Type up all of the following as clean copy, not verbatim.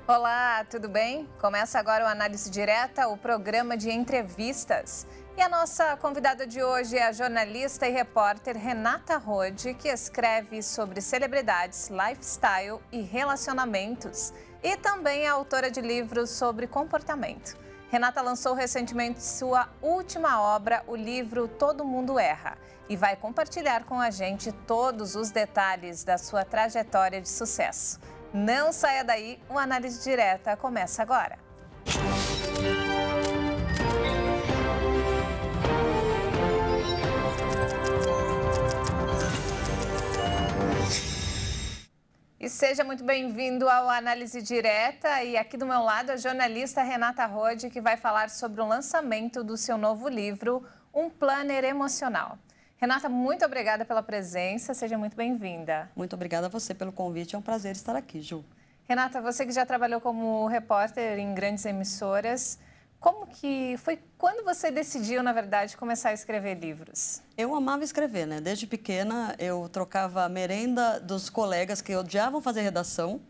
Olá, tudo bem? Começa agora o Análise Direta, o programa de entrevistas. E a nossa convidada de hoje é a jornalista e repórter Renata Rode, que escreve sobre celebridades, lifestyle e relacionamentos. E também é autora de livros sobre comportamento. Renata lançou recentemente sua última obra, o livro Todo Mundo Erra, e vai compartilhar com a gente todos os detalhes da sua trajetória de sucesso. Não saia daí, o Análise Direta começa agora. E seja muito bem-vindo ao Análise Direta. E aqui do meu lado a jornalista Renata Rode, que vai falar sobre o lançamento do seu novo livro, Um Planner Emocional. Renata, muito obrigada pela presença, seja muito bem-vinda. Muito obrigada a você pelo convite, é um prazer estar aqui, Ju. Renata, você que já trabalhou como repórter em grandes emissoras, como que foi, quando você decidiu, na verdade, começar a escrever livros? Eu amava escrever, né? Desde pequena eu trocava a merenda dos colegas que odiavam fazer redação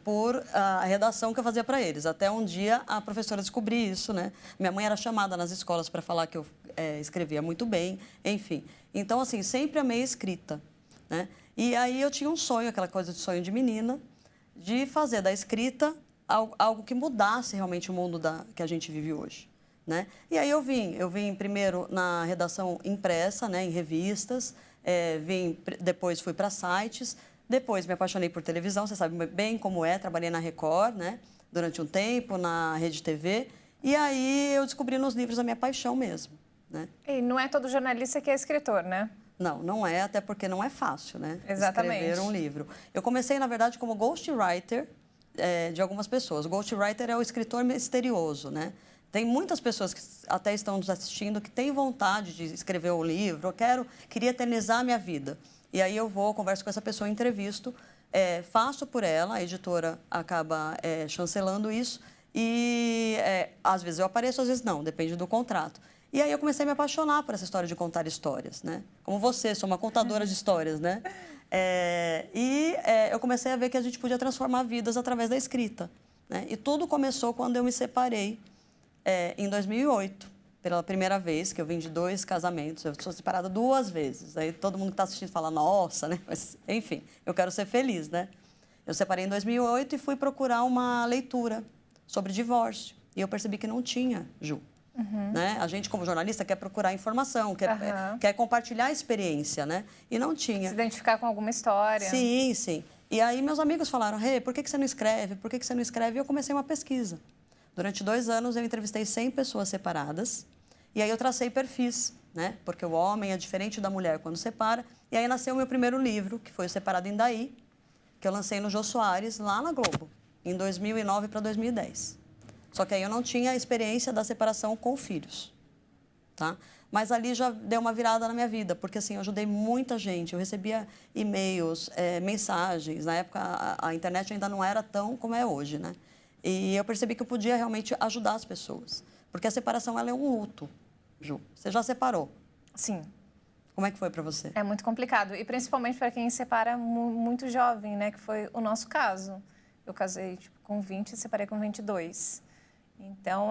por a redação que eu fazia para eles. Até um dia a professora descobriu isso, né? Minha mãe era chamada nas escolas para falar que eu escrevia muito bem, enfim. Então, assim, sempre amei escrita, né? E aí eu tinha um sonho, aquela coisa de sonho de menina, de fazer da escrita algo que mudasse realmente o mundo que a gente vive hoje, né? E aí eu vim primeiro na redação impressa, né, em revistas, depois fui para sites, depois me apaixonei por televisão, você sabe bem como é, trabalhei na Record, né, durante um tempo, na Rede TV, e aí eu descobri nos livros a minha paixão mesmo, né? E não é todo jornalista que é escritor, né? Não, não é, até porque não é fácil, né? Exatamente. Escrever um livro. Eu comecei, na verdade, como ghostwriter de algumas pessoas. O ghostwriter é o escritor misterioso, né? Tem muitas pessoas que até estão nos assistindo que têm vontade de escrever um livro, queria eternizar a minha vida. E aí eu vou, converso com essa pessoa, entrevisto, faço por ela, a editora acaba chancelando isso, e às vezes eu apareço, às vezes não, depende do contrato. E aí eu comecei a me apaixonar por essa história de contar histórias, né? Como você, sou uma contadora de histórias, né? Eu comecei a ver que a gente podia transformar vidas através da escrita, né? E tudo começou quando eu me separei em 2008, pela primeira vez, que eu vim de 2 casamentos. Eu sou separada 2 vezes. Aí todo mundo que está assistindo fala, nossa, né? Mas, enfim, eu quero ser feliz, né? Eu separei em 2008 e fui procurar uma leitura sobre divórcio. E eu percebi que não tinha, Ju. Uhum. Né? A gente, como jornalista, quer procurar informação, quer compartilhar a experiência, né? E não tinha. Se identificar com alguma história. Sim, sim. E aí meus amigos falaram, por que você não escreve? Por que você não escreve? E eu comecei uma pesquisa. Durante 2 anos eu entrevistei 100 pessoas separadas e aí eu tracei perfis, né? Porque o homem é diferente da mulher quando separa. E aí nasceu o meu primeiro livro, que foi o Separado em Daí, que eu lancei no Jô Soares, lá na Globo, em 2009 para 2010. Só que aí eu não tinha a experiência da separação com filhos, tá? Mas ali já deu uma virada na minha vida, porque assim, eu ajudei muita gente, eu recebia e-mails, mensagens, na época a internet ainda não era tão como é hoje, né? E eu percebi que eu podia realmente ajudar as pessoas, porque a separação ela é um luto, Ju. Você já separou? Sim. Como é que foi para você? É muito complicado, e principalmente para quem separa muito jovem, né? Que foi o nosso caso. Eu casei com 20 e separei com 22. Então,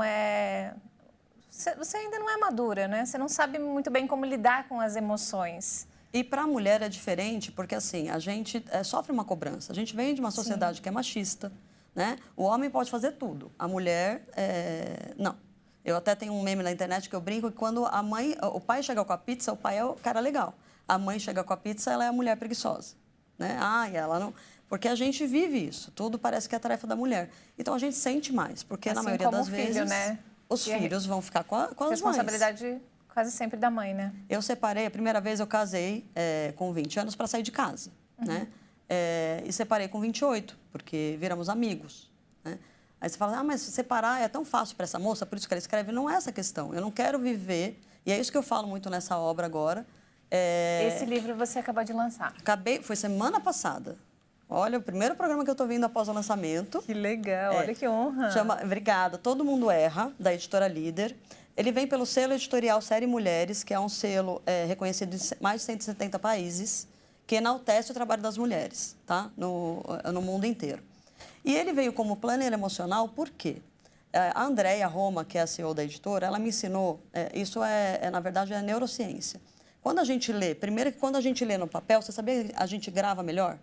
você ainda não é madura, né? Você não sabe muito bem como lidar com as emoções. E para a mulher é diferente, porque assim, a gente sofre uma cobrança. A gente vem de uma sociedade Sim. que é machista, né? O homem pode fazer tudo, a mulher, não. Eu até tenho um meme na internet que eu brinco que quando o pai chega com a pizza, o pai é o cara legal. A mãe chega com a pizza, ela é a mulher preguiçosa, né? E ela não... Porque a gente vive isso, tudo parece que é tarefa da mulher. Então, a gente sente mais, porque assim, na maioria das filho, vezes, né? os filhos vão ficar com as mães. Responsabilidade quase sempre da mãe, né? Eu separei, a primeira vez eu casei com 20 anos para sair de casa, né? E separei com 28, porque viramos amigos, né? Aí você fala, mas separar é tão fácil para essa moça, por isso que ela escreve. Não é essa a questão, eu não quero viver, e é isso que eu falo muito nessa obra agora. Esse livro você acabou de lançar. Foi semana passada. Olha, o primeiro programa que eu estou vindo após o lançamento. Que legal, olha que honra. Obrigada, Todo Mundo Erra, da editora Líder. Ele vem pelo selo editorial Série Mulheres, que é um selo reconhecido em mais de 170 países, que enaltece o trabalho das mulheres, tá? No mundo inteiro. E ele veio como planner emocional por quê? A Andréia Roma, que é a CEO da editora, ela me ensinou, isso na verdade, é neurociência. Quando a gente lê, primeiro que quando a gente lê no papel, você sabia que a gente grava melhor?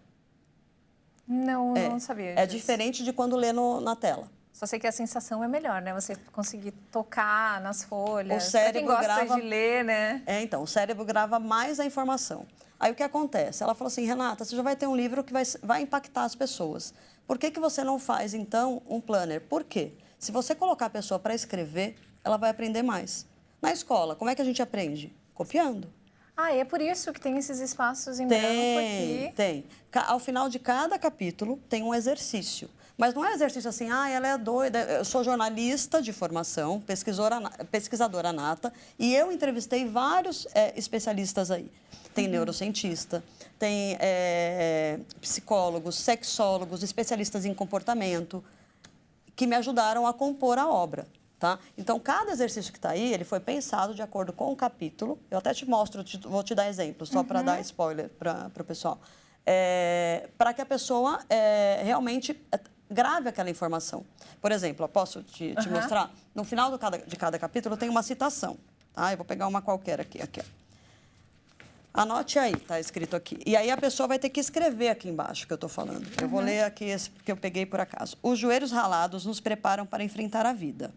Não sabia disso. É diferente de quando lê na tela. Só sei que a sensação é melhor, né? Você conseguir tocar nas folhas. O cérebro pra quem gosta grava... de ler, né? Então, o cérebro grava mais a informação. Aí o que acontece? Ela falou assim, Renata, você já vai ter um livro que vai impactar as pessoas. Por que você não faz, então, um planner? Por quê? Se você colocar a pessoa para escrever, ela vai aprender mais. Na escola, como é que a gente aprende? Copiando. É por isso que tem esses espaços em branco aqui. Tem. Ao final de cada capítulo, tem um exercício. Mas não é exercício assim, ela é doida. Eu sou jornalista de formação, pesquisadora nata, e eu entrevistei vários especialistas aí. Tem neurocientista, tem psicólogos, sexólogos, especialistas em comportamento, que me ajudaram a compor a obra. Tá? Então, cada exercício que está aí, ele foi pensado de acordo com o capítulo. Eu até te mostro, vou te dar exemplos, só para dar spoiler para o pessoal. Para que a pessoa realmente grave aquela informação. Por exemplo, eu posso te mostrar? No final de cada capítulo tem uma citação. Tá? Eu vou pegar uma qualquer aqui. Ó. Anote aí, está escrito aqui. E aí a pessoa vai ter que escrever aqui embaixo que eu estou falando. Eu vou ler aqui esse que eu peguei por acaso. Os joelhos ralados nos preparam para enfrentar a vida.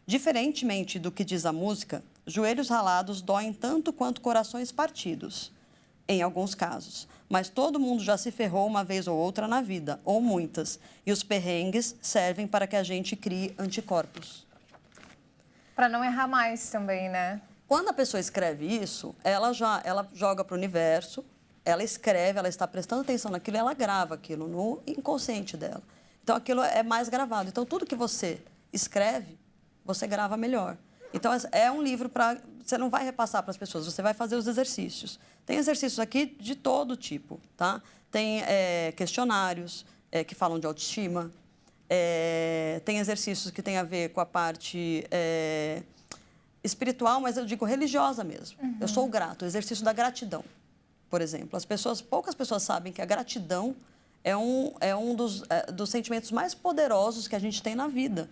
Diferentemente do que diz a música, joelhos ralados doem tanto quanto corações partidos, em alguns casos. Mas todo mundo já se ferrou uma vez ou outra na vida, ou muitas. E os perrengues servem para que a gente crie anticorpos. Para não errar mais também, né? Quando a pessoa escreve isso, ela joga para o universo, ela escreve, ela está prestando atenção naquilo, ela grava aquilo no inconsciente dela. Então, aquilo é mais gravado. Então, tudo que você escreve, você grava melhor. Então, é um livro para... Você não vai repassar para as pessoas, você vai fazer os exercícios. Tem exercícios aqui de todo tipo, tá? Tem questionários que falam de autoestima. Tem exercícios que têm a ver com a parte espiritual, mas eu digo religiosa mesmo. Eu sou grato, o exercício da gratidão, por exemplo. Poucas pessoas sabem que a gratidão é um dos sentimentos mais poderosos que a gente tem na vida.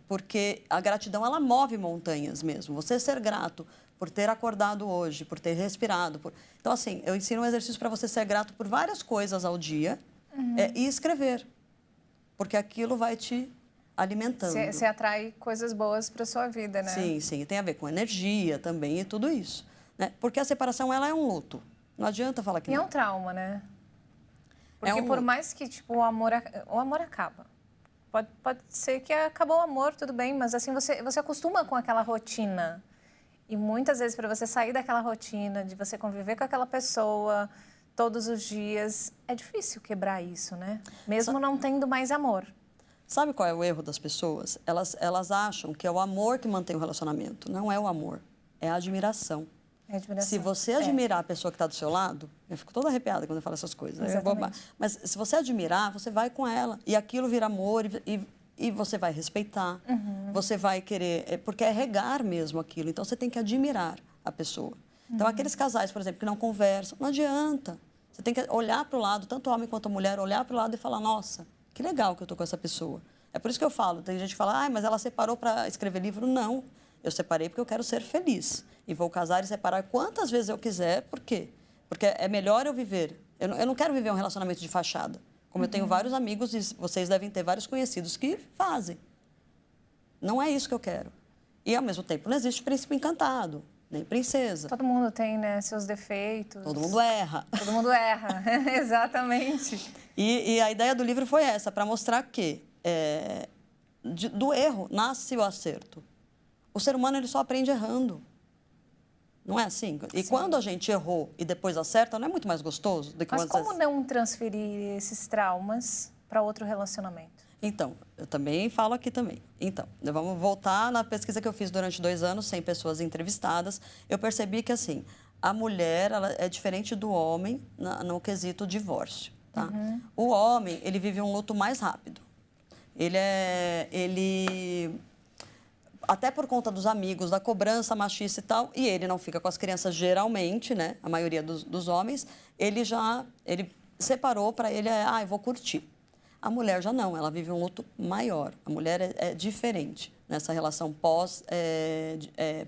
Porque a gratidão, ela move montanhas mesmo. Você ser grato por ter acordado hoje, por ter respirado. Então, assim, eu ensino um exercício para você ser grato por várias coisas ao dia e escrever. Porque aquilo vai te alimentando. Você atrai coisas boas para a sua vida, né? Sim, sim. E tem a ver com energia também e tudo isso. Né? Porque a separação, ela é um luto. Não adianta falar que não. E não. é um trauma, né? Porque por mais que o amor acaba. Pode ser que acabou o amor, tudo bem, mas assim, você acostuma com aquela rotina. E muitas vezes, para você sair daquela rotina, de você conviver com aquela pessoa todos os dias, é difícil quebrar isso, né? Mesmo não tendo mais amor. Sabe qual é o erro das pessoas? Elas acham que é o amor que mantém o relacionamento. Não é o amor, é a admiração. É admiração. Se você admirar a pessoa que está do seu lado, eu fico toda arrepiada quando eu falo essas coisas. Mas se você admirar, você vai com ela. E aquilo vira amor e você vai respeitar. Você vai querer... Porque é regar mesmo aquilo. Então, você tem que admirar a pessoa. Então, aqueles casais, por exemplo, que não conversam, não adianta. Você tem que olhar para o lado, tanto homem quanto mulher, olhar para o lado e falar, nossa, que legal que eu estou com essa pessoa. É por isso que eu falo. Tem gente que fala, mas ela separou para escrever livro. Não. Eu separei porque eu quero ser feliz. E vou casar e separar quantas vezes eu quiser. Por quê? Porque é melhor eu viver. Eu não quero viver um relacionamento de fachada. Como eu tenho vários amigos e vocês devem ter vários conhecidos que fazem. Não é isso que eu quero. E, ao mesmo tempo, não existe príncipe encantado, nem princesa. Todo mundo tem, né, seus defeitos. Todo mundo erra. Todo mundo erra, exatamente. E a ideia do livro foi essa, para mostrar que do erro nasce o acerto. O ser humano, ele só aprende errando. Não é assim? E Sim. Quando a gente errou e depois acerta, não é muito mais gostoso do que... Mas como não transferir esses traumas para outro relacionamento? Então, eu também falo aqui também. Então, vamos voltar na pesquisa que eu fiz durante 2 anos, 100 pessoas entrevistadas. Eu percebi que, assim, a mulher ela é diferente do homem no quesito divórcio, tá? O homem, ele vive um luto mais rápido. Até por conta dos amigos, da cobrança machista e tal, e ele não fica com as crianças geralmente, né? A maioria dos homens, ele separou para ele, eu vou curtir. A mulher já não, ela vive um luto maior. A mulher é diferente nessa relação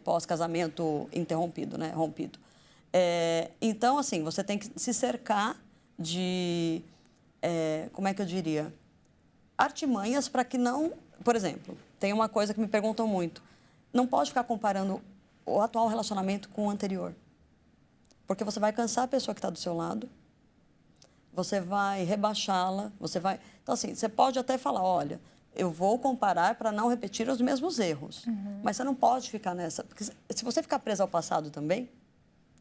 pós-casamento interrompido, né? Rompido. Então, assim, você tem que se cercar de, como é que eu diria, artimanhas para que não... Por exemplo, tem uma coisa que me perguntam muito. Não pode ficar comparando o atual relacionamento com o anterior. Porque você vai cansar a pessoa que está do seu lado, você vai rebaixá-la, você vai... Então, assim, você pode até falar, olha, eu vou comparar para não repetir os mesmos erros. Mas você não pode ficar nessa... Porque se você ficar presa ao passado também...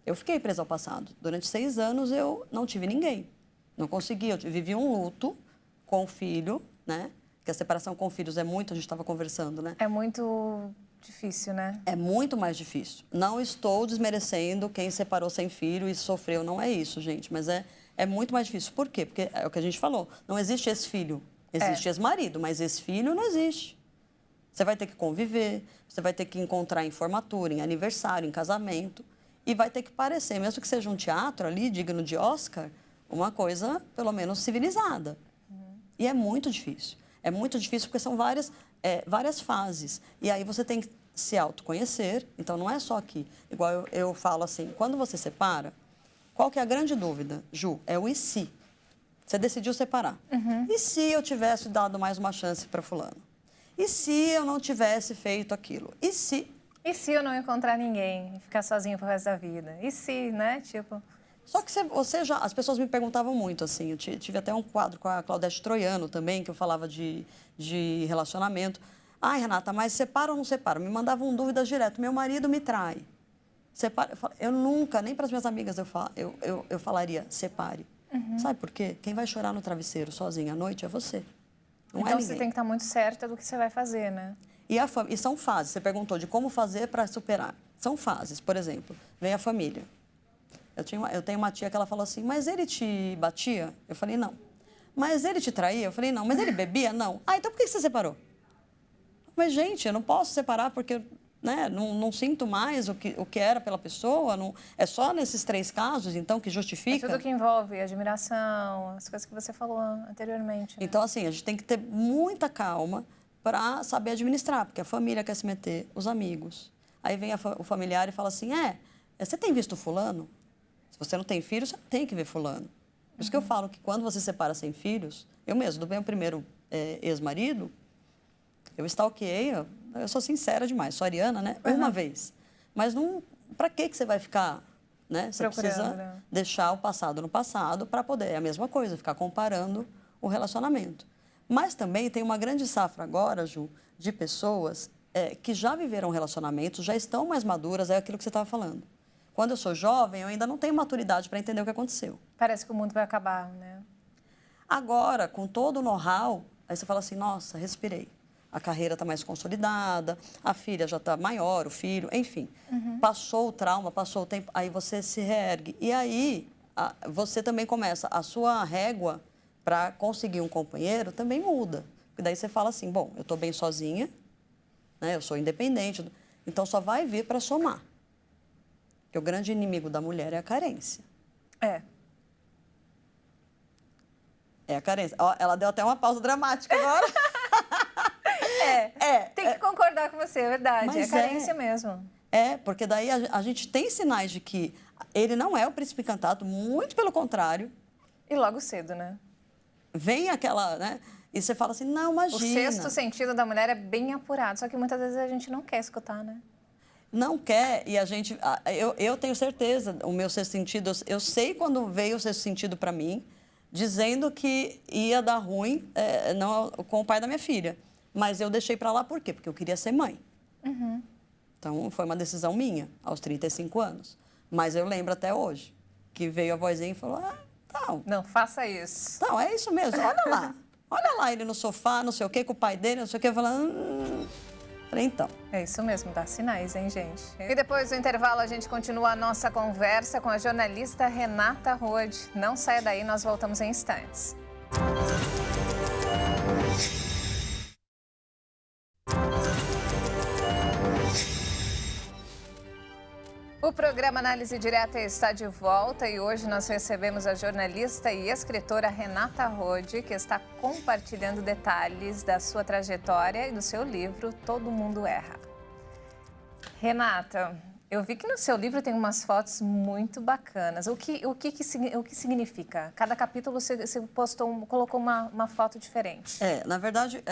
Eu fiquei presa ao passado. Durante 6 anos, eu não tive ninguém. Não consegui. Eu vivi um luto com o filho, né? Que a separação com filhos é muito... A gente estava conversando, né? É muito difícil, né? É muito mais difícil. Não estou desmerecendo quem separou sem filho e sofreu. Não é isso, gente. Mas é muito mais difícil. Por quê? Porque é o que a gente falou. Não existe ex-filho. Existe ex-marido, mas ex-filho não existe. Você vai ter que conviver, você vai ter que encontrar em formatura, em aniversário, em casamento... E vai ter que parecer, mesmo que seja um teatro ali, digno de Oscar, uma coisa, pelo menos, civilizada. E é muito difícil. É muito difícil porque são várias fases. E aí você tem que se autoconhecer. Então, não é só aqui. Igual eu falo assim, quando você separa, qual que é a grande dúvida, Ju? É o e se. Você decidiu separar. E se eu tivesse dado mais uma chance para fulano? E se eu não tivesse feito aquilo? E se... E se eu não encontrar ninguém e ficar sozinha pro resto da vida? E se, né? Tipo... Só que você já... As pessoas me perguntavam muito, assim. Eu tive até um quadro com a Claudete Troiano também, que eu falava de relacionamento. Ai, Renata, mas separa ou não separa? Me mandavam dúvidas direto. Meu marido me trai. Separa... Eu nunca, nem para as minhas amigas, eu falaria, separe. Sabe por quê? Quem vai chorar no travesseiro sozinha à noite é você. Não então, é ninguém. você tem que estar muito certa do que você vai fazer, né? E são fases. Você perguntou de como fazer para superar. São fases. Por exemplo, vem a família. Eu tenho uma tia que ela falou assim, mas ele te batia? Eu falei, não. Mas ele te traía? Eu falei, não. Mas ele bebia? Não. Ah, então por que você separou? Mas, gente, eu não posso separar porque, né, não sinto mais o que era pela pessoa. Não, é só nesses 3 casos, então, que justifica. É tudo que envolve admiração, as coisas que você falou anteriormente. Né? Então, assim, a gente tem que ter muita calma para saber administrar, porque a família quer se meter, os amigos. Aí vem o familiar e fala assim, você tem visto fulano? Se você não tem filho, você tem que ver fulano. Por isso que eu falo que quando você separa sem filhos, eu mesmo, do meu primeiro ex-marido, eu stalkeei, eu sou sincera demais, sou ariana, né? Uma vez. Mas não, para que você vai ficar, né? Você precisa deixar o passado no passado para poder, é a mesma coisa, ficar comparando o relacionamento. Mas também tem uma grande safra agora, Ju, de pessoas que já viveram relacionamentos, já estão mais maduras, é aquilo que você estava falando. Quando eu sou jovem, eu ainda não tenho maturidade para entender o que aconteceu. Parece que o mundo vai acabar, né? Agora, com todo o know-how, aí você fala assim, nossa, respirei. A carreira está mais consolidada, a filha já está maior, o filho, enfim. Passou o trauma, passou o tempo, aí você se reergue. E aí, você também começa, a sua régua para conseguir um companheiro também muda. Porque daí você fala assim, bom, eu estou bem sozinha, né, eu sou independente, então só vai vir para somar. Porque o grande inimigo da mulher é a carência. É a carência. Ó, ela deu até uma pausa dramática agora. Tem que concordar com você, é verdade. Mas é carência mesmo. Porque daí a gente tem sinais de que ele não é o príncipe encantado, muito pelo contrário. E logo cedo, né? Vem aquela, né? E você fala assim, não, imagina. O 6º sentido da mulher é bem apurado, só que muitas vezes a gente não quer escutar, né? Não quer, e a gente... Eu tenho certeza, o meu 6º sentido, eu sei quando veio o 6º sentido para mim, dizendo que ia dar ruim não, com o pai da minha filha. Mas eu deixei para lá por quê? Porque eu queria ser mãe. Então, foi uma decisão minha, aos 35 anos. Mas eu lembro até hoje, que veio a vozinha e falou, não, faça isso. Não, é isso mesmo, olha lá. Olha lá ele no sofá, não sei o quê, com o pai dele, não sei o quê, falando... Falei, então. É isso mesmo, dá sinais, hein, gente? E depois do intervalo, a gente continua a nossa conversa com a jornalista Renata Rode. Não saia daí, nós voltamos em instantes. O programa Análise Direta está de volta e hoje nós recebemos a jornalista e escritora Renata Rode, que está compartilhando detalhes da sua trajetória e do seu livro Todo Mundo Erra. Renata, eu vi que no seu livro tem umas fotos muito bacanas. O que significa? Cada capítulo você colocou uma foto diferente. Na verdade,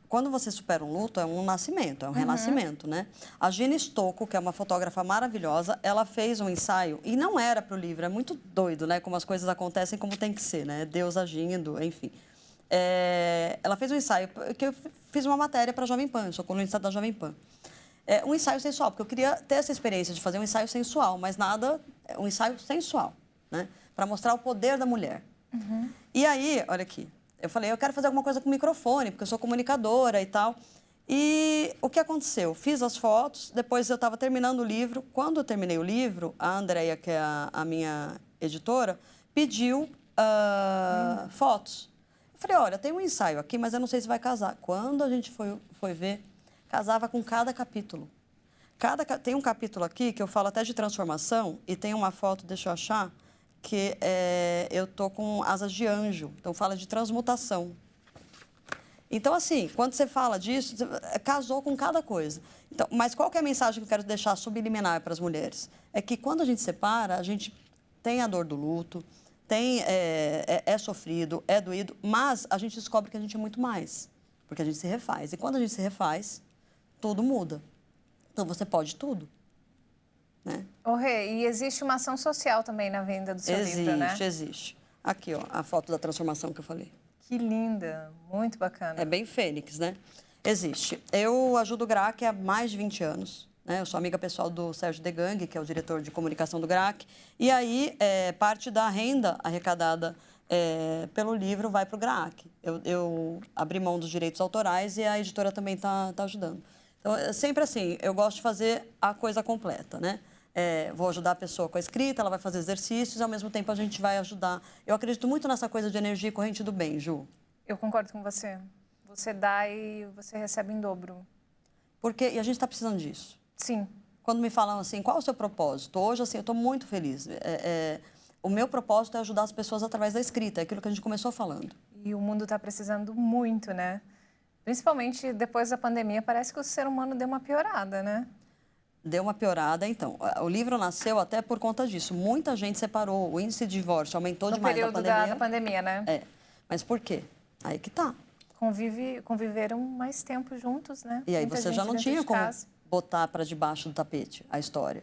quando você supera um luto, é um nascimento, é um renascimento, né? A Gina Stocco, que é uma fotógrafa maravilhosa, ela fez um ensaio, e não era para o livro, é muito doido, né? Como as coisas acontecem como tem que ser, né? Deus agindo, enfim. Ela fez um ensaio, que eu fiz uma matéria para a Jovem Pan, eu sou colunista da Jovem Pan. Um ensaio sensual, porque eu queria ter essa experiência de fazer um ensaio sensual, mas um ensaio sensual, né? Para mostrar o poder da mulher. E aí, olha aqui, eu falei, eu quero fazer alguma coisa com microfone, porque eu sou comunicadora e tal. E o que aconteceu? Fiz as fotos, depois eu estava terminando o livro. Quando eu terminei o livro, a Andrea, que é a minha editora, pediu fotos. Eu falei, olha, tem um ensaio aqui, mas eu não sei se vai casar. Quando a gente foi ver, casava com cada capítulo. Tem um capítulo aqui que eu falo até de transformação, e tem uma foto, deixa eu achar, que eu tô com asas de anjo, então fala de transmutação. Então, assim, quando você fala disso, você casou com cada coisa. Então, mas qual que é a mensagem que eu quero deixar subliminar para as mulheres? É que quando a gente separa, a gente tem a dor do luto, é sofrido, é doído, mas a gente descobre que a gente é muito mais, porque a gente se refaz. E quando a gente se refaz, tudo muda. Então, você pode tudo. Né? Rê, e existe uma ação social também na venda do seu livro, né? Existe. Aqui, ó, a foto da transformação que eu falei. Que linda, muito bacana. É bem fênix, né? Existe. Eu ajudo o GRAAC há mais de 20 anos. Né? Eu sou amiga pessoal do Sérgio Degang, que é o diretor de comunicação do GRAAC. E aí, parte da renda arrecadada pelo livro vai para o GRAAC. Eu abri mão dos direitos autorais e a editora também está ajudando. Então, sempre assim, eu gosto de fazer a coisa completa, né? Vou ajudar a pessoa com a escrita, ela vai fazer exercícios e, ao mesmo tempo, a gente vai ajudar. Eu acredito muito nessa coisa de energia e corrente do bem, Ju. Eu concordo com você. Você dá e você recebe em dobro. E a gente está precisando disso. Sim. Quando me falam assim, qual é o seu propósito? Hoje, assim, eu estou muito feliz. O meu propósito é ajudar as pessoas através da escrita, é aquilo que a gente começou falando. E o mundo está precisando muito, né? Principalmente depois da pandemia, parece que o ser humano deu uma piorada, né? Deu uma piorada, então. O livro nasceu até por conta disso. Muita gente separou, o índice de divórcio aumentou demais na pandemia. No período da pandemia, né? Mas por quê? Aí que tá. Conviveram mais tempo juntos, né? E aí você já não tinha como botar para debaixo do tapete a história,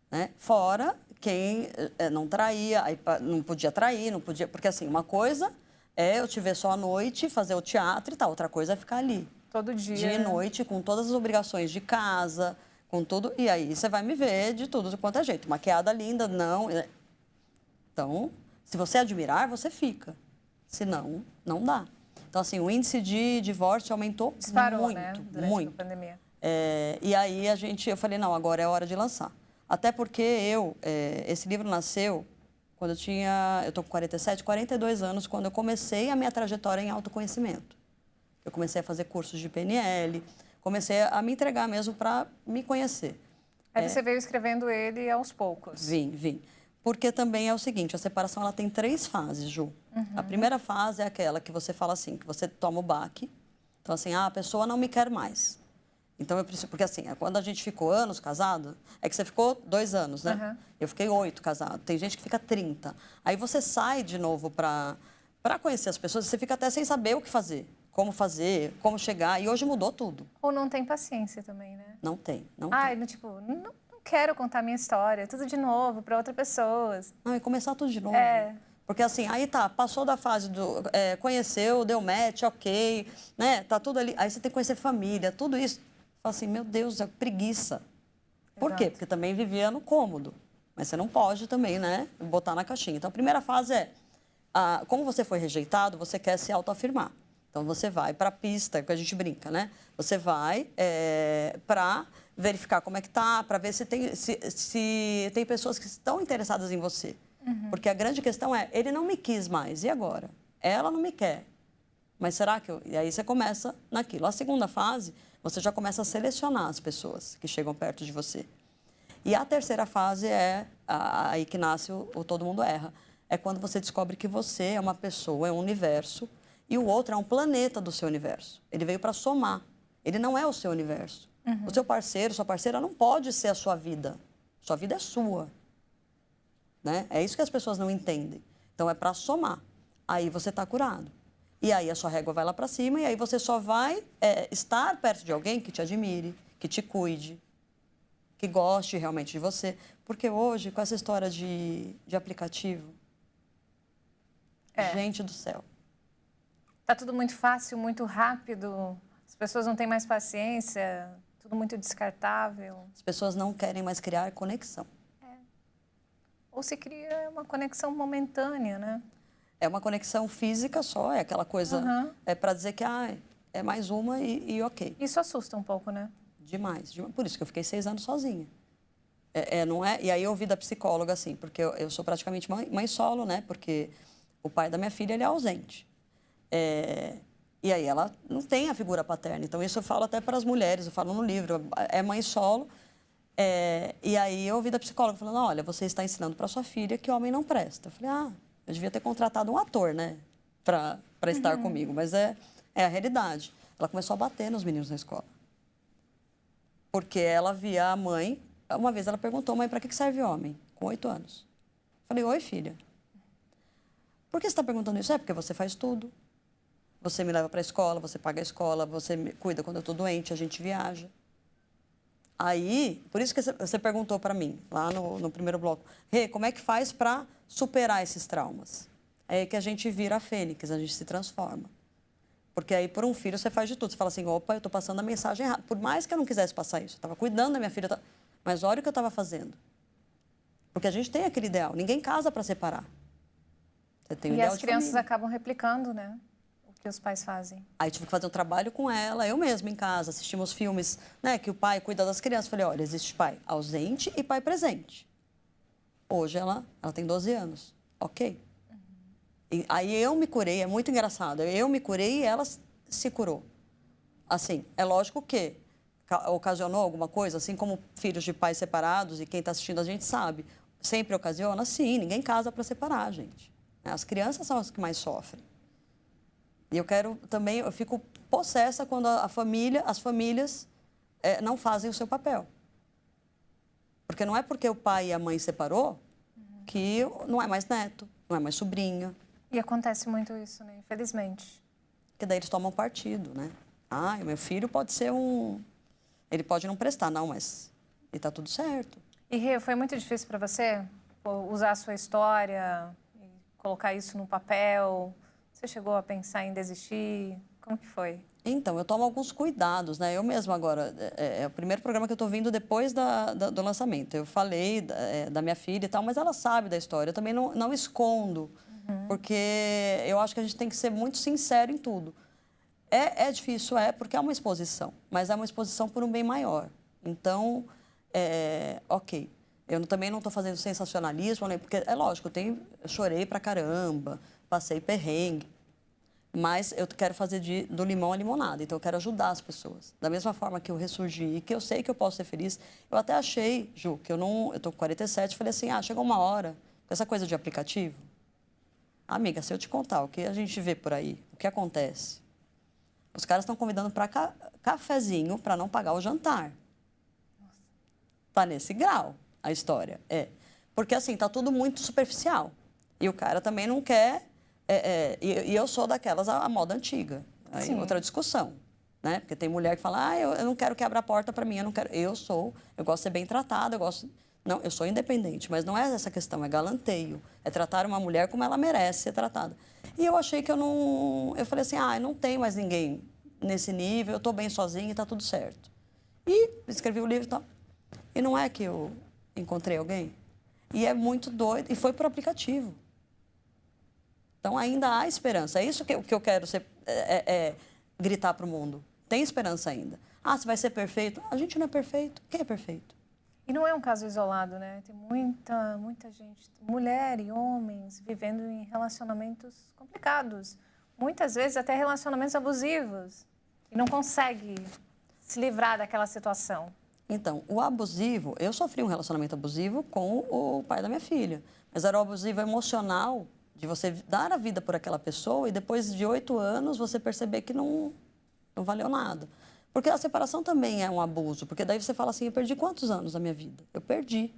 né? Fora quem não traía, aí não podia trair, não podia... Porque, assim, uma coisa é eu te ver só à noite, fazer o teatro e tal. Outra coisa é ficar ali. Todo dia. Dia e noite, com todas as obrigações de casa... com tudo, e aí você vai me ver de tudo quanto é jeito. Maquiada linda, não. Então, se você admirar, você fica. Se não, não dá. Então, assim, o índice de divórcio aumentou Disparou, muito, né? Durante muito. a pandemia. E aí eu falei, não, agora é hora de lançar. Até porque esse livro nasceu quando eu tô com 42 anos, quando eu comecei a minha trajetória em autoconhecimento. Eu comecei a fazer cursos de PNL, comecei a me entregar mesmo para me conhecer. Aí você veio escrevendo ele aos poucos. Vim. Porque também é o seguinte, a separação ela tem 3 fases, Ju. A primeira fase é aquela que você fala assim, que você toma o baque. Então, assim, a pessoa não me quer mais. Então, eu preciso... Porque, assim, quando a gente ficou anos casado, é que você ficou 2 anos, né? Eu fiquei 8 casado. Tem gente que fica 30. Aí você sai de novo para conhecer as pessoas, você fica até sem saber o que fazer. Como chegar, e hoje mudou tudo. Ou não tem paciência também, né? Não tem. Não quero contar minha história, tudo de novo, para outras pessoas. Não, e começar tudo de novo. Porque assim, aí tá, passou da fase do... conheceu, deu match, ok, né? Tá tudo ali. Aí você tem que conhecer família, tudo isso. Fala assim, meu Deus, é preguiça. Por quê? Porque também vivia no cômodo. Mas você não pode também, né, botar na caixinha. Então, a primeira fase é, como você foi rejeitado, você quer se autoafirmar. Então, você vai para a pista, que a gente brinca, né? Você vai para verificar como é que tá, para ver se tem pessoas que estão interessadas em você. Porque a grande questão é, ele não me quis mais, e agora? Ela não me quer. Mas será que eu... E aí você começa naquilo. A segunda fase, você já começa a selecionar as pessoas que chegam perto de você. E a terceira fase é aí que nasce o Todo Mundo Erra. É quando você descobre que você é uma pessoa, é um universo, e o outro é um planeta do seu universo. Ele veio para somar. Ele não é o seu universo. O seu parceiro, sua parceira não pode ser a sua vida. Sua vida é sua. Né? É isso que as pessoas não entendem. Então, é para somar. Aí você está curado. E aí a sua régua vai lá para cima e aí você só vai estar perto de alguém que te admire, que te cuide, que goste realmente de você. Porque hoje, com essa história de aplicativo, gente do céu. Tá tudo muito fácil, muito rápido. As pessoas não têm mais paciência, tudo muito descartável. As pessoas não querem mais criar conexão. Ou se cria uma conexão momentânea, né? É uma conexão física só, é aquela coisa, é para dizer que é mais uma e ok. Isso assusta um pouco, né? Demais. Por isso que eu fiquei 6 anos sozinha. Não é? E aí eu ouvi da psicóloga, assim, porque eu sou praticamente mãe solo, né? Porque o pai da minha filha, ele é ausente. E aí ela não tem a figura paterna. Então, isso eu falo até para as mulheres, eu falo no livro, é mãe solo. E aí eu ouvi da psicóloga falando, olha, você está ensinando para sua filha que homem não presta. Eu falei, eu devia ter contratado um ator, né? Para estar comigo, mas é a realidade. Ela começou a bater nos meninos na escola. Porque ela via a mãe, uma vez ela perguntou, mãe, para que serve homem? Com 8 anos. Eu falei, oi, filha. Por que você está perguntando isso? É porque você faz tudo. Você me leva para a escola, você paga a escola, você me cuida quando eu estou doente, a gente viaja. Aí, por isso que você perguntou para mim, lá no primeiro bloco, Rê, como é que faz para superar esses traumas? É aí que a gente vira a fênix, a gente se transforma. Porque aí, por um filho, você faz de tudo. Você fala assim, opa, eu estou passando a mensagem errada. Por mais que eu não quisesse passar isso, eu estava cuidando da minha filha, mas olha o que eu estava fazendo. Porque a gente tem aquele ideal, ninguém casa para separar. Você tem o ideal as crianças acabam replicando, né? Que os pais fazem. Aí tive que fazer um trabalho com ela, eu mesma em casa, assistimos filmes, né, que o pai cuida das crianças. Falei, olha, existe pai ausente e pai presente. Hoje ela tem 12 anos, ok. E aí eu me curei, é muito engraçado, eu me curei e ela se curou. Assim, é lógico que ocasionou alguma coisa, assim como filhos de pais separados, e quem está assistindo a gente sabe, sempre ocasiona, sim, ninguém casa para separar, gente. As crianças são as que mais sofrem. E eu quero também, eu fico possessa quando as famílias não fazem o seu papel. Porque não é porque o pai e a mãe separou que não é mais neto, não é mais sobrinho. E acontece muito isso, né? Infelizmente. Porque daí eles tomam partido, né? O meu filho pode ser ele pode não prestar, não, mas e tá tudo certo. E Rê, foi muito difícil para você usar a sua história e colocar isso no papel? Você chegou a pensar em desistir? Como que foi? Então, eu tomo alguns cuidados, né? Eu mesma agora, é o primeiro programa que eu estou vindo depois do lançamento. Eu falei da minha filha e tal, mas ela sabe da história. Eu também não escondo, porque eu acho que a gente tem que ser muito sincero em tudo. É difícil, porque é uma exposição, mas é uma exposição por um bem maior. Então, ok. Eu também não estou fazendo sensacionalismo, né? Porque é lógico, eu chorei pra caramba, passei perrengue, mas eu quero fazer do limão a limonada, então eu quero ajudar as pessoas. Da mesma forma que eu ressurgi, que eu sei que eu posso ser feliz, eu até achei, Ju, que eu tô com 47, falei assim, chegou uma hora, com essa coisa de aplicativo, amiga, se eu te contar o que a gente vê por aí, o que acontece, os caras estão convidando para cafezinho para não pagar o jantar. Tá nesse grau a história, porque assim, tá tudo muito superficial, e o cara também não quer. E eu sou daquelas a moda antiga. Aí outra discussão, né? Porque tem mulher que fala, eu não quero que abra a porta para mim, eu gosto de ser bem tratada, não, eu sou independente, mas não é essa questão, é galanteio, é tratar uma mulher como ela merece ser tratada. E eu achei que eu falei assim, não tem mais ninguém nesse nível, eu estou bem sozinha e está tudo certo. E escrevi o livro e tal. E não é que eu encontrei alguém. E é muito doido, e foi por aplicativo. Então, ainda há esperança. É isso que eu quero gritar para o mundo. Tem esperança ainda. Você vai ser perfeito? A gente não é perfeito. Quem é perfeito? E não é um caso isolado, né? Tem muita gente, mulher e homens, vivendo em relacionamentos complicados. Muitas vezes até relacionamentos abusivos. E não consegue se livrar daquela situação. Então, o abusivo, eu sofri um relacionamento abusivo com o pai da minha filha, mas era o abusivo emocional, de você dar a vida por aquela pessoa e depois de 8 anos você perceber que não valeu nada. Porque a separação também é um abuso, porque daí você fala assim, eu perdi quantos anos da minha vida? Eu perdi.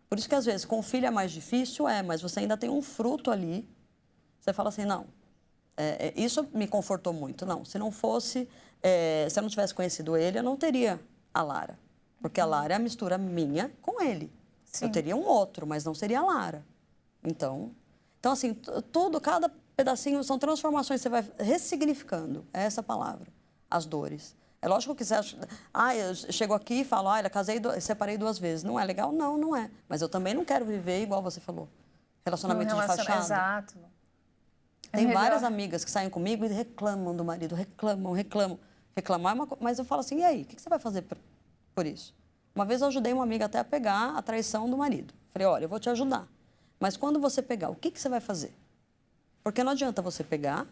Por isso que às vezes com o filho é mais difícil, mas você ainda tem um fruto ali, você fala assim, não, isso me confortou muito, não, se não fosse, se eu não tivesse conhecido ele, eu não teria a Lara. Porque a Lara é a mistura minha com ele. Sim. Eu teria um outro, mas não seria a Lara. Então assim, tudo, cada pedacinho são transformações, você vai ressignificando, é essa palavra, as dores. É lógico que você acha, eu chego aqui e falo, olha, separei 2 vezes. Não é legal? Não, não é. Mas eu também não quero viver igual você falou. Relacionamento de fachada. Exato. Tem várias amigas que saem comigo e reclamam do marido, reclamam. Reclamar é uma coisa, mas eu falo assim, e aí, o que você vai fazer por isso? Uma vez eu ajudei uma amiga até a pegar a traição do marido. Falei, olha, eu vou te ajudar. Mas quando você pegar, o que você vai fazer? Porque não adianta você pegar,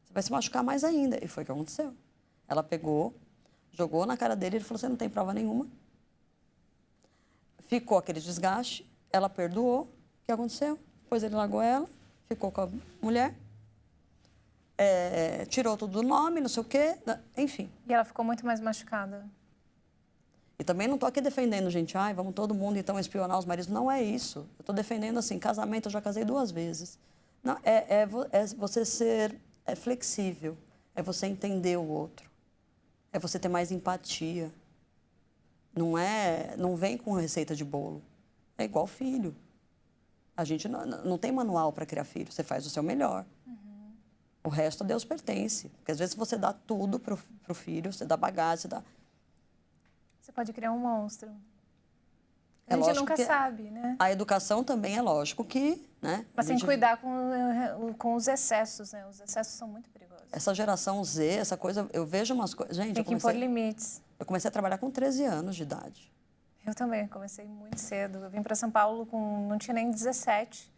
você vai se machucar mais ainda. E foi o que aconteceu. Ela pegou, jogou na cara dele, ele falou, você não tem prova nenhuma. Ficou aquele desgaste, ela perdoou. O que aconteceu? Depois ele largou ela, ficou com a mulher, tirou tudo do nome, não sei o quê, enfim. E ela ficou muito mais machucada. E também não estou aqui defendendo, gente, vamos todo mundo então espionar os maridos. Não é isso. Eu estou defendendo, assim, casamento, eu já casei 2 vezes. Não, é você ser flexível, é você entender o outro, é você ter mais empatia. Não vem com receita de bolo. É igual filho. A gente não tem manual para criar filho, você faz o seu melhor. Uhum. O resto a Deus pertence. Porque às vezes você dá tudo para o filho, você dá bagagem, você dá... Você pode criar um monstro. A gente nunca sabe, né? A educação também é lógico que, né? Mas tem que cuidar com os excessos, né? Os excessos são muito perigosos. Essa geração Z, essa coisa, eu vejo umas coisas... Gente, tem que impor limites. Eu comecei a trabalhar com 13 anos de idade. Eu também, comecei muito cedo. Eu vim para São Paulo não tinha nem 17.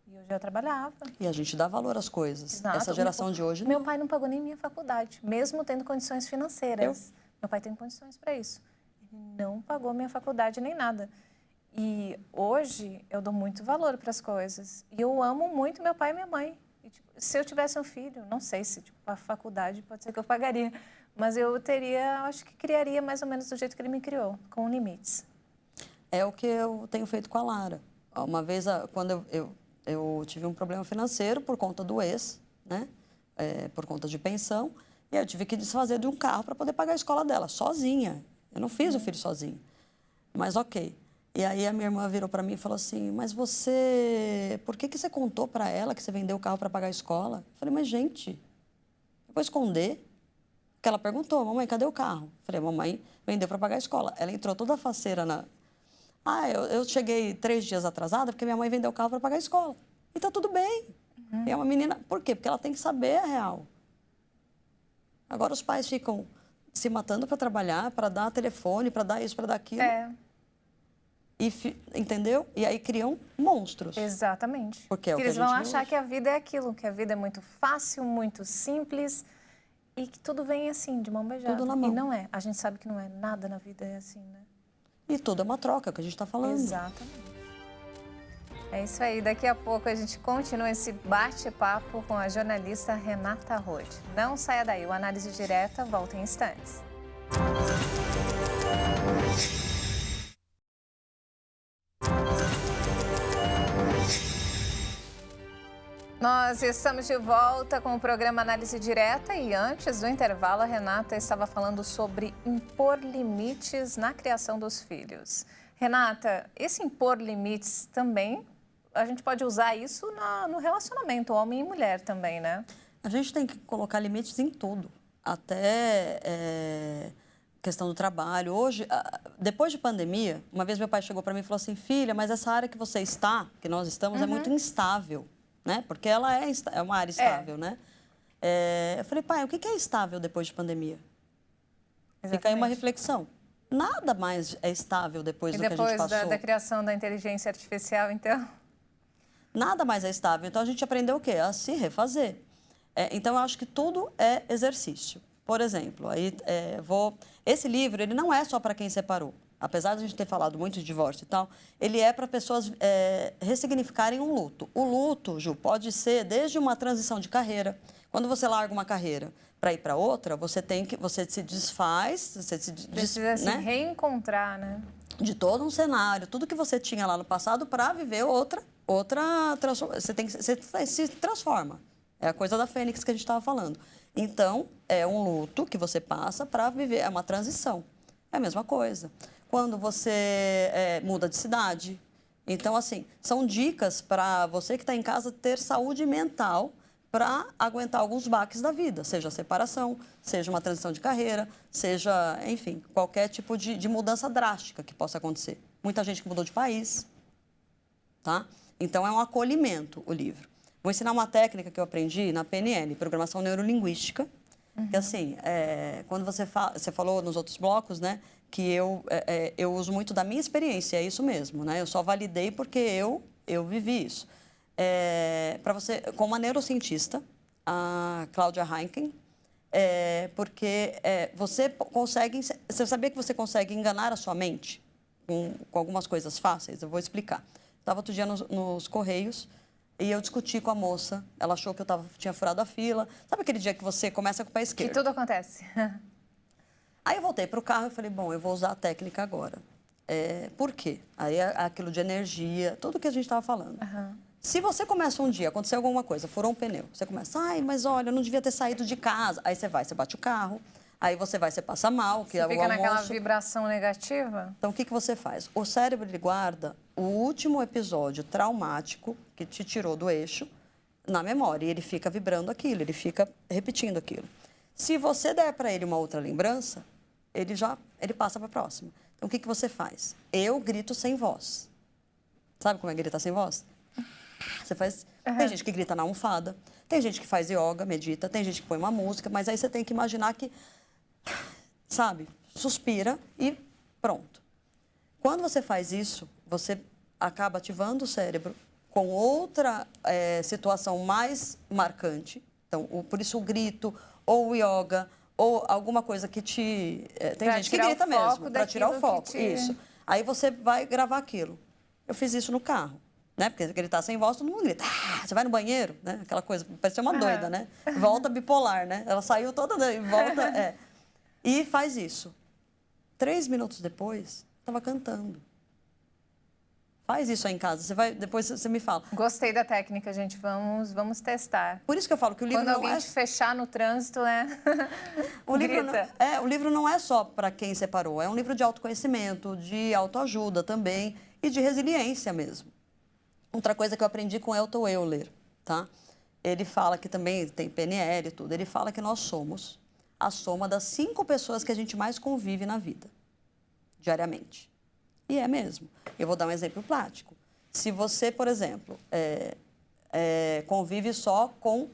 E eu já trabalhava. E a gente dá valor às coisas. Exato. Essa geração de hoje, Meu pai não pagou nem minha faculdade, mesmo tendo condições financeiras. Meu pai tem condições para isso. Não pagou minha faculdade nem nada. E hoje eu dou muito valor para as coisas. E eu amo muito meu pai e minha mãe. E, se eu tivesse um filho, não sei se a faculdade pode ser que eu pagaria, mas eu acho que criaria mais ou menos do jeito que ele me criou, com limites. É o que eu tenho feito com a Lara. Uma vez, quando eu tive um problema financeiro por conta do ex, né? Por conta de pensão, e eu tive que desfazer de um carro para poder pagar a escola dela, sozinha. Eu não fiz o filho sozinho, mas ok. E aí a minha irmã virou para mim e falou assim, mas por que você contou para ela que você vendeu o carro para pagar a escola? Eu falei, mas gente, eu vou esconder? Porque ela perguntou, mamãe, cadê o carro? Eu falei, mamãe vendeu para pagar a escola. Ela entrou toda faceira na... eu cheguei 3 dias atrasada porque minha mãe vendeu o carro para pagar a escola. E tá tudo bem. Uhum. E é uma menina... Por quê? Porque ela tem que saber a real. Agora os pais ficam se matando para trabalhar, para dar telefone, para dar isso, para dar aquilo. Entendeu? E aí criam monstros. Exatamente. Porque é o que eles vão achar que a vida é aquilo, que a vida é muito fácil, muito simples e que tudo vem assim, de mão beijada. Tudo na mão. E não é. A gente sabe que não é. Nada na vida é assim, né? E tudo é uma troca, é o que a gente está falando. Exatamente. É isso aí. Daqui a pouco a gente continua esse bate-papo com a jornalista Renata Rode. Não saia daí. O Análise Direta volta em instantes. Nós estamos de volta com o programa Análise Direta e antes do intervalo a Renata estava falando sobre impor limites na criação dos filhos. Renata, esse impor limites também, a gente pode usar isso no relacionamento, homem e mulher também, né? A gente tem que colocar limites em tudo, até questão do trabalho. Hoje, depois de pandemia, uma vez meu pai chegou para mim e falou assim, filha, mas essa área que você está, que nós estamos, é muito instável. Né? Porque ela é uma área estável, né? Eu falei, pai, o que é estável depois de pandemia? Exatamente. Fica aí uma reflexão. Nada mais é estável depois do que a gente passou. E depois da criação da inteligência artificial, então? Nada mais é estável. Então, a gente aprendeu o quê? A se refazer. Então, eu acho que tudo é exercício. Por exemplo, esse livro ele não é só para quem separou. apesar de a gente ter falado muito de divórcio e tal, ele é para pessoas ressignificarem um luto. O luto, Ju, pode ser desde uma transição de carreira. Quando você larga uma carreira para ir para outra, você se desfaz, precisa se reencontrar, né? De todo um cenário, tudo que você tinha lá no passado para viver outra você se transforma. É a coisa da Fênix que a gente estava falando. Então, é um luto que você passa para viver, é uma transição. É a mesma coisa. Quando você muda de cidade. Então, assim, são dicas para você que está em casa ter saúde mental para aguentar alguns baques da vida, seja a separação, seja uma transição de carreira, seja, enfim, qualquer tipo de mudança drástica que possa acontecer. Muita gente que mudou de país, tá? Então, é um acolhimento o livro. Vou ensinar uma técnica que eu aprendi na PNL, Programação Neurolinguística, que assim, quando você falou nos outros blocos, né, que eu uso muito da minha experiência, é isso mesmo, né? Eu só validei porque eu vivi isso. Para você, com uma neurocientista, a Cláudia Heinken, porque você sabia que você consegue enganar a sua mente com algumas coisas fáceis? Eu vou explicar. Estava outro dia nos Correios e eu discuti com a moça. Ela achou que eu tinha furado a fila. Sabe aquele dia que você começa com o pé esquerdo? Que tudo acontece. Aí eu voltei para o carro e falei, bom, eu vou usar a técnica agora. Por quê? Aí aquilo de energia, tudo que a gente estava falando. Uhum. Se você começa um dia, aconteceu alguma coisa, furou um pneu, você começa, ai, mas olha, eu não devia ter saído de casa. Aí você bate o carro, aí você passa mal, que você é o fica almoço. naquela vibração negativa? Então, o que você faz? O cérebro, ele guarda o último episódio traumático que te tirou do eixo na memória. E ele fica vibrando aquilo, ele fica repetindo aquilo. Se você der para ele uma outra lembrança, ele passa para a próxima. Então, o que você faz? Eu grito sem voz. Sabe como é gritar sem voz? Você faz... Uhum. Tem gente que grita na almofada, tem gente que faz yoga, medita, tem gente que põe uma música, mas aí você tem que imaginar que, sabe, suspira e pronto. Quando você faz isso, você acaba ativando o cérebro com outra situação mais marcante. Então, por isso o grito, ou o yoga, ou alguma coisa que te... tem gente que grita mesmo, para tirar o foco. Isso. Aí você vai gravar aquilo. Eu fiz isso no carro. Né? Porque gritar sem voz, todo mundo grita. Você vai no banheiro, né? Aquela coisa, parece uma doida, né? Volta bipolar, né? Ela saiu toda e volta, E faz isso. 3 minutos depois, estava cantando. Faz isso aí em casa. Depois você me fala. Gostei da técnica, gente. Vamos testar. Por isso que eu falo que o livro não é... Quando alguém te fechar no trânsito, né? O livro não é só para quem separou. É um livro de autoconhecimento, de autoajuda também e de resiliência mesmo. Outra coisa que eu aprendi com Elton Euler, tá? Ele fala que também tem PNL e tudo. Ele fala que nós somos a soma das 5 pessoas que a gente mais convive na vida, diariamente. E é mesmo. Eu vou dar um exemplo prático. Se você, por exemplo, convive só com...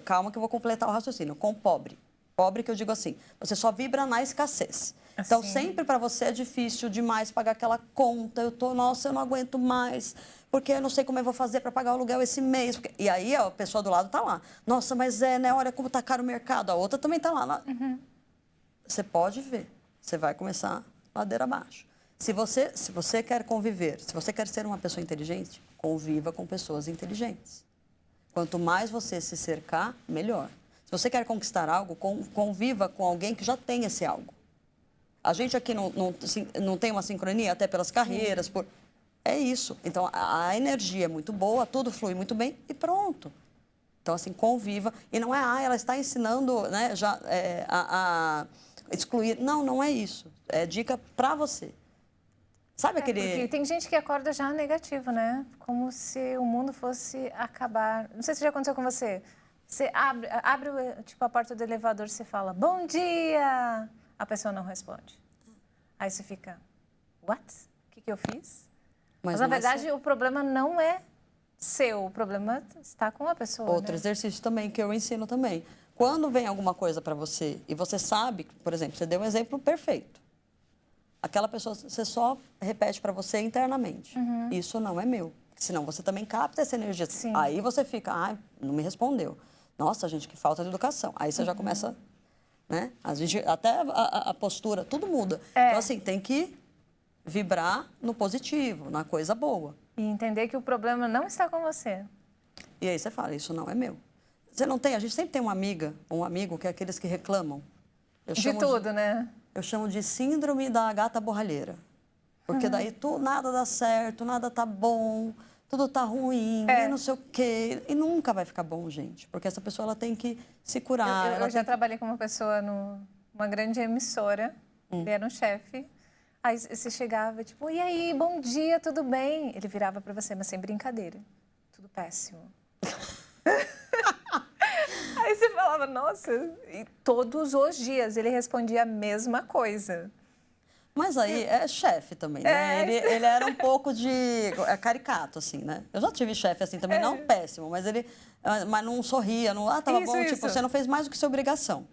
calma que eu vou completar o raciocínio. Com pobre. Pobre que eu digo assim, você só vibra na escassez. Assim. Então, sempre para você é difícil demais pagar aquela conta. Nossa, eu não aguento mais, porque eu não sei como eu vou fazer para pagar o aluguel esse mês. E aí a pessoa do lado está lá. Nossa, mas né, olha como está caro o mercado. A outra também está lá. Uhum. Você pode ver, você vai começar ladeira abaixo. Se você quer conviver, se você quer ser uma pessoa inteligente, conviva com pessoas inteligentes. Quanto mais você se cercar, melhor. Se você quer conquistar algo, conviva com alguém que já tem esse algo. A gente aqui não tem uma sincronia, até pelas carreiras, é isso. Então, a energia é muito boa, tudo flui muito bem e pronto. Então, assim, conviva. E não é, ela está ensinando, né, a excluir. Não, não é isso. É dica para você. Sabe aquele... Porque tem gente que acorda já negativo, né? Como se o mundo fosse acabar. Não sei se já aconteceu com você. Você abre tipo, a porta do elevador, você fala, bom dia! A pessoa não responde. Aí você fica, what? O que eu fiz? Mas na verdade, o problema não é seu, o problema está com a pessoa. Outro exercício também que eu ensino também. Quando vem alguma coisa para você e você sabe, por exemplo, você deu um exemplo perfeito. Aquela pessoa, você só repete para você internamente. Uhum. Isso não é meu. Senão você também capta essa energia. Sim. Aí você fica, não me respondeu. Nossa, gente, que falta de educação. Aí você já começa, né? Até a postura, tudo muda. Então, assim, tem que vibrar no positivo, na coisa boa. E entender que o problema não está com você. E aí você fala, isso não é meu. Você não tem, a gente sempre tem uma amiga, um amigo, que é aqueles que reclamam. De tudo, né? Eu chamo de síndrome da gata borralheira. Porque daí nada dá certo, nada tá bom, tudo tá ruim, e não sei o quê. E nunca vai ficar bom, gente. Porque essa pessoa ela tem que se curar. Eu já trabalhei com uma pessoa numa grande emissora, ele era um chefe. Aí você chegava, tipo, e aí, bom dia, tudo bem? Ele virava para você, mas sem brincadeira. Tudo péssimo. Aí você falava, nossa, e todos os dias ele respondia a mesma coisa. Mas aí é chefe também, né? Ele era um pouco de caricato, assim, né? Eu já tive chefe assim também, não péssimo, mas ele não sorria, não, tava bom, tipo, você não fez mais do que sua obrigação.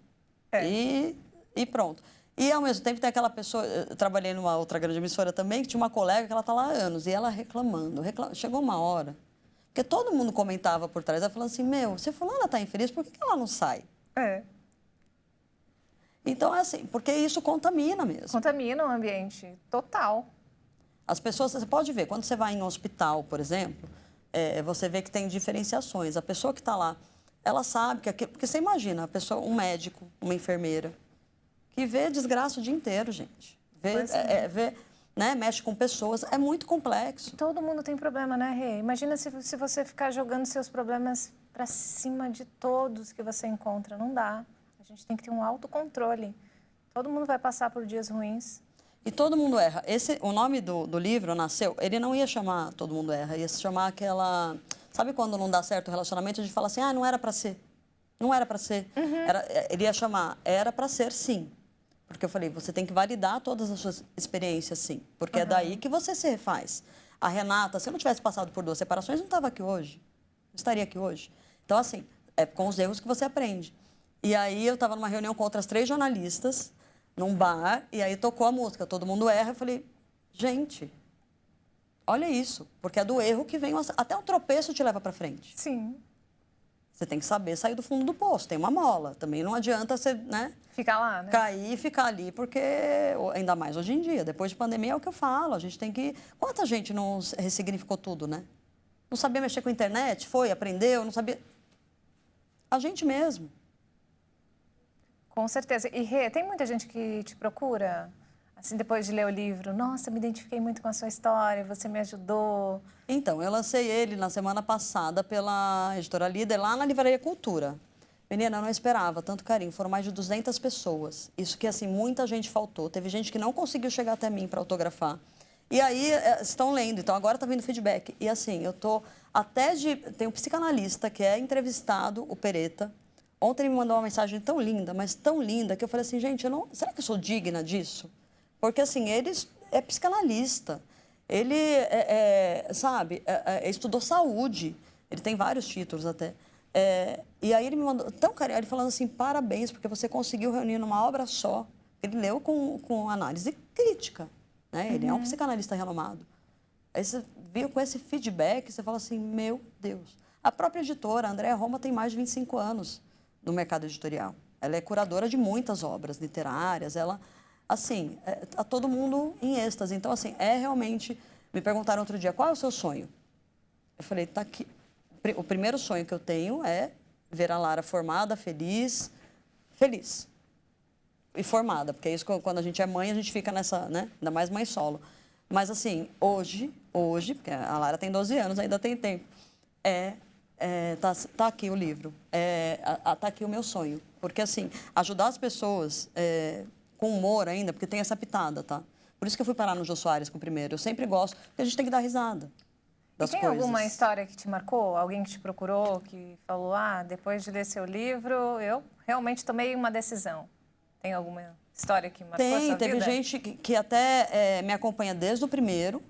E pronto. E, ao mesmo tempo, tem aquela pessoa... Eu trabalhei numa outra grande emissora também, que tinha uma colega que ela está lá há anos, e ela reclamando. Chegou uma hora, porque todo mundo comentava por trás, ela falando assim, meu, se fulana está infeliz, por que ela não sai? Então, é assim, porque isso contamina mesmo. Contamina o ambiente, total. As pessoas, você pode ver, quando você vai em um hospital, por exemplo, você vê que tem diferenciações. A pessoa que está lá, ela sabe que... Porque você imagina, a pessoa, um médico, uma enfermeira... que vê desgraça o dia inteiro, gente. Né, mexe com pessoas, é muito complexo. Todo mundo tem problema, né, Rê? Imagina se você ficar jogando seus problemas para cima de todos que você encontra. Não dá. A gente tem que ter um autocontrole. Todo mundo vai passar por dias ruins. E todo mundo erra. O nome do livro nasceu, ele não ia chamar Todo Mundo Erra, ia se chamar aquela... Sabe quando não dá certo o relacionamento, a gente fala assim, não era para ser. Não era para ser. Ele ia chamar Era para Ser Sim. Porque eu falei, você tem que validar todas as suas experiências, sim. Porque é daí que você se refaz. A Renata, se eu não tivesse passado por 2 separações, não estava aqui hoje. Não estaria aqui hoje. Então, assim, é com os erros que você aprende. E aí, eu estava numa reunião com outras 3 jornalistas, num bar, e aí tocou a música, Todo Mundo Erra. Eu falei, gente, olha isso. Porque é do erro que vem... Até um tropeço te leva para frente. Sim. Você tem que saber sair do fundo do poço. Tem uma mola. Também não adianta você, né? Ficar lá, né? Cair e ficar ali, porque ainda mais hoje em dia, depois de pandemia é o que eu falo. A gente tem que... Quanta gente não ressignificou tudo, né? Não sabia mexer com a internet, aprendeu, não sabia... A gente mesmo. Com certeza. E, Rê, tem muita gente que te procura... Assim, depois de ler o livro, nossa, me identifiquei muito com a sua história, você me ajudou. Então, eu lancei ele na semana passada pela Editora Líder, lá na Livraria Cultura. Menina, eu não esperava tanto carinho, foram mais de 200 pessoas. Isso que, assim, muita gente faltou. Teve gente que não conseguiu chegar até mim para autografar. E aí, estão lendo, então agora está vindo feedback. E, assim, eu tô até de... Tem um psicanalista que é entrevistado, o Pereta. Ontem ele me mandou uma mensagem tão linda, mas tão linda, que eu falei assim, gente, será que eu sou digna disso? Porque, assim, ele é psicanalista, ele, estudou saúde, ele tem vários títulos até. E aí ele me mandou tão carinhoso, ele falando assim, parabéns, porque você conseguiu reunir numa obra só. Ele leu com análise crítica, né? Ele é um psicanalista renomado. Aí você viu com esse feedback, você fala assim, meu Deus. A própria editora, a Andréa Roma, tem mais de 25 anos no mercado editorial. Ela é curadora de muitas obras literárias, ela... Assim, tá todo mundo em êxtase. Então, assim, realmente... Me perguntaram outro dia, qual é o seu sonho? Eu falei, tá aqui. O primeiro sonho que eu tenho é ver a Lara formada, feliz. E formada, porque é isso quando a gente é mãe, a gente fica nessa, né? Ainda mais mãe solo. Mas, assim, hoje, porque a Lara tem 12 anos, ainda tem tempo, tá aqui o livro. Tá aqui o meu sonho. Porque, assim, ajudar as pessoas... com humor ainda, porque tem essa pitada, tá? Por isso que eu fui parar no Jô Soares com o primeiro. Eu sempre gosto, porque a gente tem que dar risada das coisas. E tem alguma história que te marcou? Alguém que te procurou, que falou, depois de ler seu livro, eu realmente tomei uma decisão. Tem alguma história que marcou a sua vida? Teve gente que até me acompanha desde o primeiro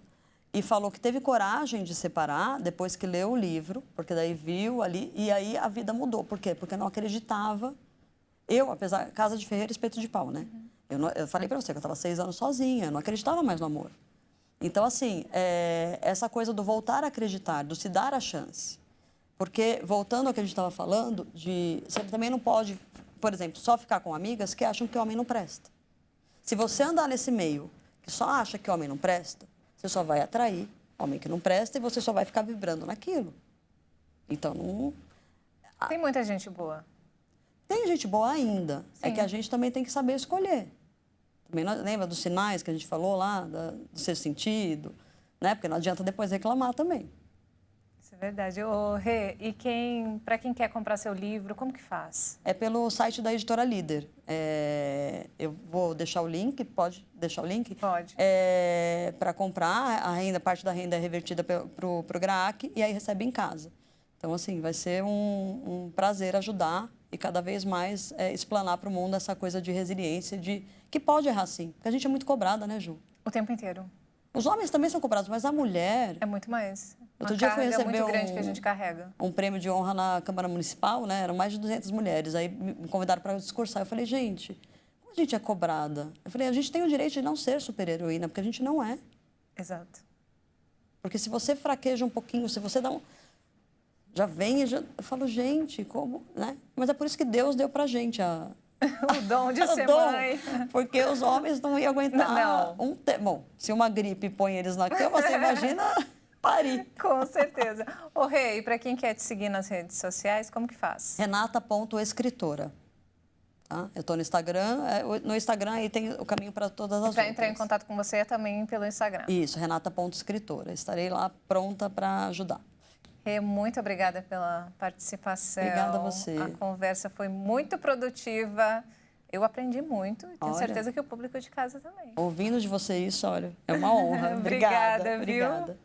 e falou que teve coragem de separar depois que leu o livro, porque daí viu ali, e aí a vida mudou. Por quê? Porque não acreditava. Eu, apesar... Casa de Ferreira, espeto de pau, né? Eu falei para você que eu estava 6 anos sozinha, eu não acreditava mais no amor. Então, assim, essa coisa do voltar a acreditar, do se dar a chance. Porque, voltando ao que a gente estava falando, você também não pode, por exemplo, só ficar com amigas que acham que o homem não presta. Se você andar nesse meio, que só acha que homem não presta, você só vai atrair homem que não presta e você só vai ficar vibrando naquilo. Então, não... Tem muita gente boa. Tem gente boa ainda. Sim. É que a gente também tem que saber escolher. Também lembra dos sinais que a gente falou lá, do sexto sentido, né? Porque não adianta depois reclamar também. Isso é verdade. Ô, Rê, e para quem quer comprar seu livro, como que faz? É pelo site da Editora Líder. Eu vou deixar o link, pode deixar o link? Pode. Para comprar, parte da renda é revertida para o GRAAC e aí recebe em casa. Então, assim, vai ser um prazer ajudar e cada vez mais explanar para o mundo essa coisa de resiliência, que pode errar sim. Porque a gente é muito cobrada, né, Ju? O tempo inteiro. Os homens também são cobrados, mas a mulher... É muito mais. Outro dia eu fui receber muito grande que a gente carrega. Um prêmio de honra na Câmara Municipal, né? Eram mais de 200 mulheres. Aí me convidaram para discursar. Eu falei, gente, como a gente é cobrada? Eu falei, a gente tem o direito de não ser super-heroína, porque a gente não é. Exato. Porque se você fraqueja um pouquinho, se você dá um... Já vem e já... Eu falo, gente, como... né? Mas é por isso que Deus deu pra gente o dom de ser mãe. Porque os homens não iam aguentar. Não. Bom, se uma gripe põe eles na cama, você imagina parir. Com certeza. Ô, Rê, e para quem quer te seguir nas redes sociais, como que faz? Renata.escritora. Tá? Eu estou no Instagram. No Instagram aí tem o caminho para todas as outras. Para entrar em contato com você é também pelo Instagram. Isso, Renata.escritora. Estarei lá pronta para ajudar. Rê, muito obrigada pela participação. Obrigada a você. A conversa foi muito produtiva. Eu aprendi muito e tenho certeza que o público de casa também. Ouvindo de você isso, olha, é uma honra. Obrigada, Obrigada.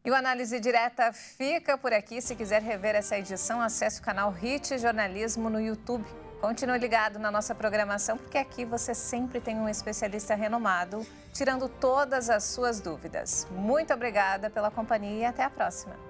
E o Análise Direta fica por aqui. Se quiser rever essa edição, acesse o canal Hit Jornalismo no YouTube. Continue ligado na nossa programação, porque aqui você sempre tem um especialista renomado, tirando todas as suas dúvidas. Muito obrigada pela companhia e até a próxima.